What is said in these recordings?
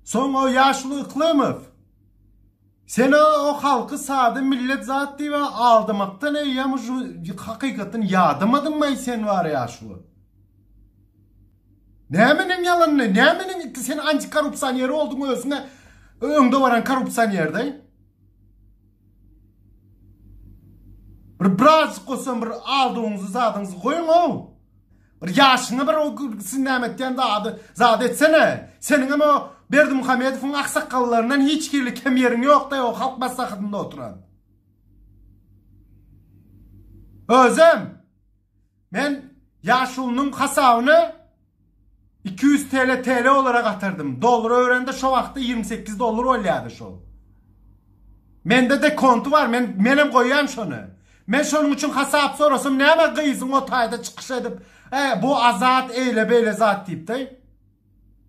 Son o yaşlı Iqlimov. Sen o halkı sağdı millet zat diye aldamaktan eyyamış hakikaten yadamadın mı sen var yaşlı? Nemenin yalanını, nemenin sen anti-korrupsiyoneri oldun özüne önde varan korrupsiyonerdey. Birazcık olsun bir aldığınızı zadınızı koyun o. Bir yaşını bir o sinnemetten de adı zat etsene. Senin ama o Berdimuhamedov'un aksakallarından hiç kirli kemerin yok da o halk masakında oturan. Özüm, ben yaşlının kasavını 200 TL olarak atırdım. Doları öğrendi şu vakti 28 dolar olayadı şu. Mende de kontu var. Benim koyayım şunu. Ben şunun için hasap sorasım ne ama kıyızın o tayda çıkış edip bu azat eyle beyle zat deyip de.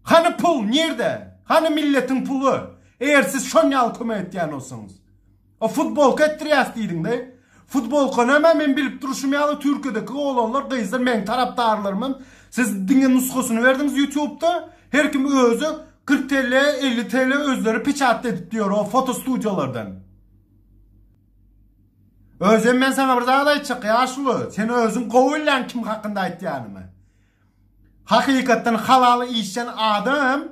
Hani pul nerede? Hani milletin pulu? Eğer siz şun yalkıma ettiyen olsunuz. O futbol kettiriyas deydin de. Futbol konama men bilip duruşum yalı Türkiye'deki oğlanlar kıyızlar men taraftarlarımın. Siz dinle nuskosunu verdiniz YouTube'da. Her kim özü 40 TL 50 TL özleri piçat edip diyor o foto stüdyolardan. Özüm ben sana bir daha da çık yaşlı. Sen özün kovullan kim hakkında ettiyanımı. Hakikaten halalı işten adam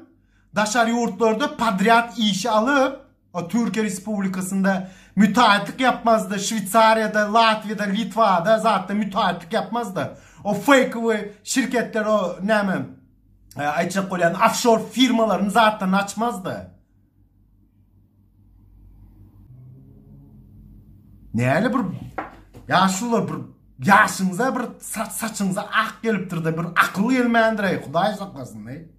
daşarı yurtlarda patriot işi alıp o Türkiye Respublikası'nda müteahhitlik yapmazdı. Şvitsaria'da, Latvia'da, Litva'da zaten müteahhitlik yapmazdı. O fake şirketler o ayçak olan offshore firmalarını zaten açmazdı. Yani bir yaşlılar bir yaşınıza bir saçınıza ak geliptir de bir akıl gelmeyendir. Kuday saklasın ne?